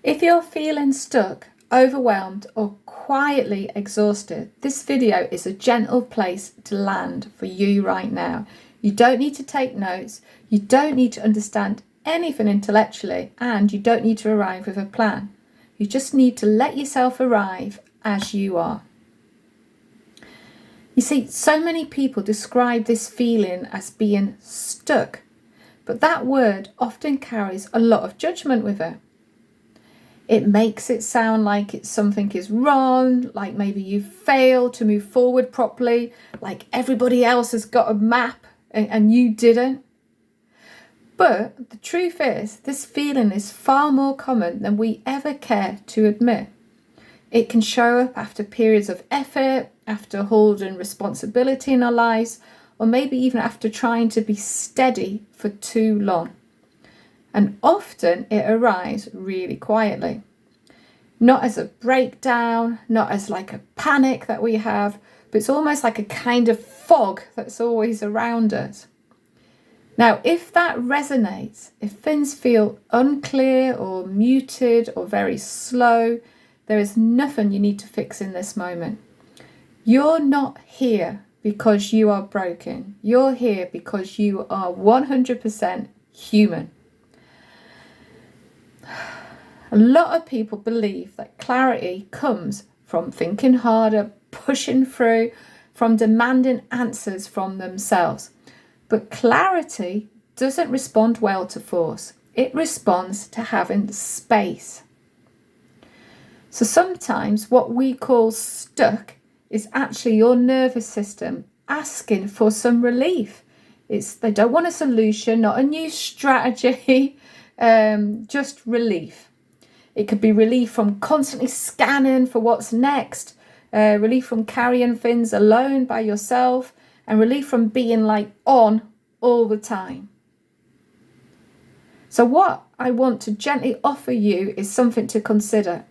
If you're feeling stuck, overwhelmed, or quietly exhausted, this video is a gentle place to land for you right now. You don't need to take notes, you don't need to understand anything intellectually, and you don't need to arrive with a plan. You just need to let yourself arrive as you are. You see, so many people describe this feeling as being stuck, but that word often carries a lot of judgment with it. It makes it sound like something is wrong, like maybe you failed to move forward properly, like everybody else has got a map and you didn't. But the truth is, this feeling is far more common than we ever care to admit. It can show up after periods of effort, after holding responsibility in our lives, or maybe even after trying to be steady for too long. And often it arrives really quietly. Not as a breakdown, not as like a panic that we have, but it's almost like a kind of fog that's always around us. Now, if that resonates, if things feel unclear or muted or very slow, there is nothing you need to fix in this moment. You're not here because you are broken. You're here because you are 100% human. A lot of people believe that clarity comes from thinking harder, pushing through, from demanding answers from themselves. But clarity doesn't respond well to force. It responds to having space. So sometimes what we call stuck is actually your nervous system asking for some relief. They don't want a solution, not a new strategy, just relief. It could be relief from constantly scanning for what's next, relief from carrying things alone by yourself, and relief from being on all the time. So what I want to gently offer you is something to consider.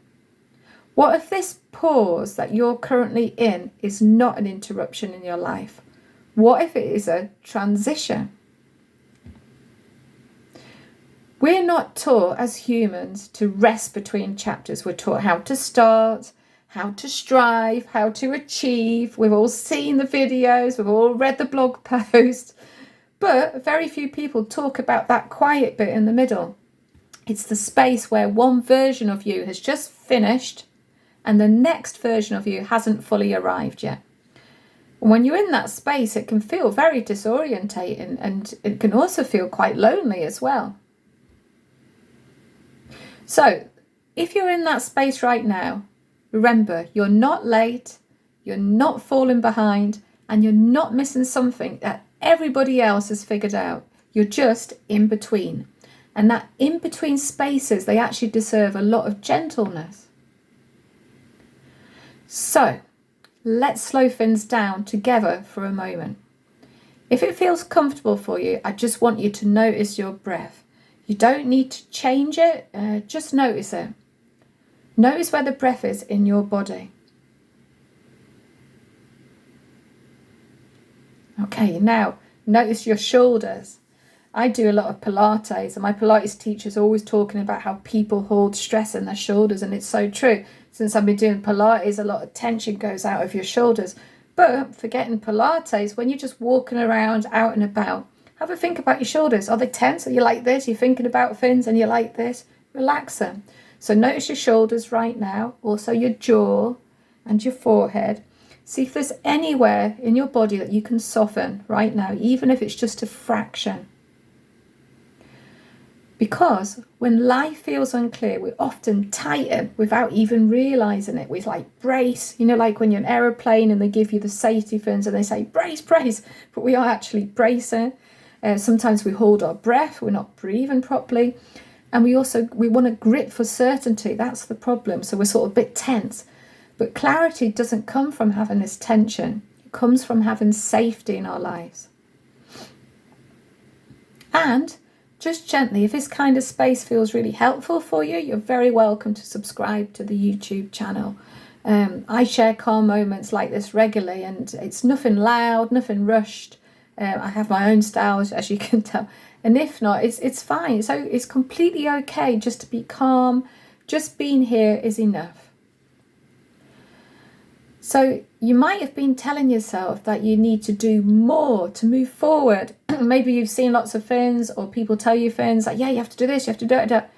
What if this pause that you're currently in is not an interruption in your life? What if it is a transition? We're not taught as humans to rest between chapters. We're taught how to start, how to strive, how to achieve. We've all seen the videos, we've all read the blog posts, but very few people talk about that quiet bit in the middle. It's the space where one version of you has just finished and the next version of you hasn't fully arrived yet. And when you're in that space, it can feel very disorientating, and it can also feel quite lonely as well. So if you're in that space right now, remember, you're not late, you're not falling behind, and you're not missing something that everybody else has figured out. You're just in between. And that in between spaces, they actually deserve a lot of gentleness. So let's slow things down together for a moment. If it feels comfortable for you, I just want you to notice your breath. You don't need to change it, just notice it. Notice where the breath is in your body. Okay, now notice your shoulders. I do a lot of Pilates, and my Pilates teacher is always talking about how people hold stress in their shoulders, and it's so true. Since I've been doing Pilates, a lot of tension goes out of your shoulders. But forgetting Pilates, when you're just walking around out and about, have a think about your shoulders. Are they tense? Are you like this? You're thinking about things and you're like this? Relax them. So notice your shoulders right now, also your jaw and your forehead. See if there's anywhere in your body that you can soften right now, even if it's just a fraction. Because when life feels unclear, we often tighten without even realizing it. We brace, like when you're in an aeroplane and they give you the safety fins and they say brace, brace, but we are actually bracing. Sometimes we hold our breath, we're not breathing properly. And we want to grip for certainty. That's the problem. So we're sort of a bit tense. But clarity doesn't come from having this tension. It comes from having safety in our lives. And just gently, if this kind of space feels really helpful for you, you're very welcome to subscribe to the YouTube channel. I share calm moments like this regularly, and it's nothing loud, nothing rushed. I have my own style, as you can tell. And if not, it's fine. So it's completely okay just to be calm, Just being here is enough. So you might have been telling yourself that you need to do more to move forward. Maybe you've seen lots of things, or people tell you things like, yeah, you have to do this, you have to do it.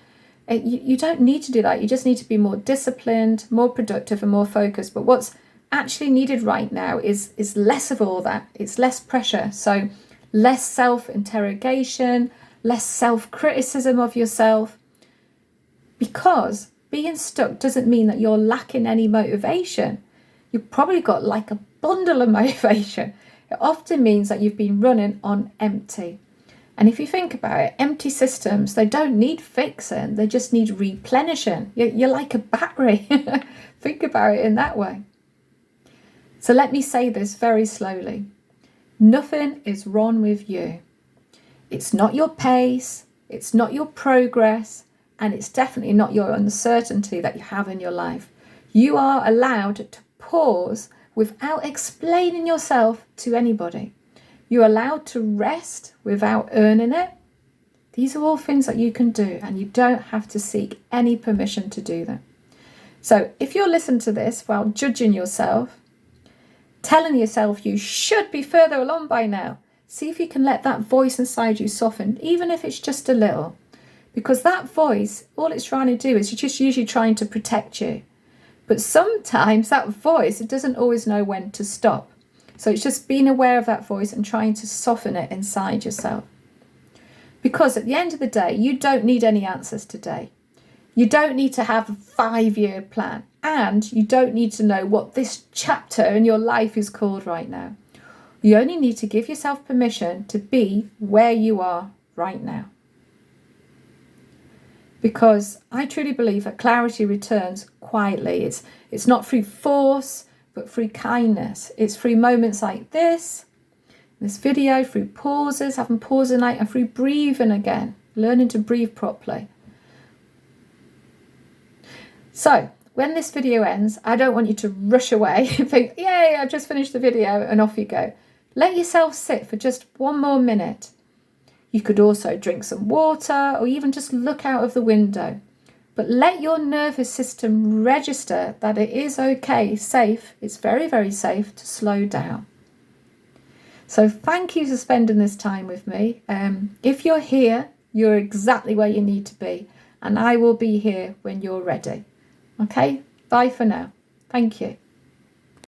You don't need to do that. You just need to be more disciplined, more productive and more focused. But what's actually needed right now is less of all that. It's less pressure. So less self-interrogation, less self-criticism of yourself. Because being stuck doesn't mean that you're lacking any motivation. You've probably got like a bundle of motivation. It often means that you've been running on empty. And if you think about it, empty systems, they don't need fixing, they just need replenishing. You're like a battery. Think about it in that way. So let me say this very slowly. Nothing is wrong with you. It's not your pace, it's not your progress, and it's definitely not your uncertainty that you have in your life. You are allowed to pause without explaining yourself to anybody. You're allowed to rest without earning it. These are all things that you can do, and you don't have to seek any permission to do them. So if you're listening to this while judging yourself, telling yourself you should be further along by now, see if you can let that voice inside you soften, even if it's just a little. Because that voice, all it's trying to do is just usually trying to protect you. But sometimes that voice, it doesn't always know when to stop. So it's just being aware of that voice and trying to soften it inside yourself. Because at the end of the day, you don't need any answers today. You don't need to have a 5-year plan. And you don't need to know what this chapter in your life is called right now. You only need to give yourself permission to be where you are right now. Because I truly believe that clarity returns quietly. It's not through force, but through kindness. It's through moments like this video, through pauses, having pause at night, and through breathing again, learning to breathe properly. So when this video ends, I don't want you to rush away and think, yay, I've just finished the video, and off you go. Let yourself sit for just 1 more minute. You could also drink some water or even just look out of the window. But let your nervous system register that it is okay, safe, it's very, very safe to slow down. So thank you for spending this time with me. If you're here, you're exactly where you need to be. And I will be here when you're ready. Okay, bye for now. Thank you.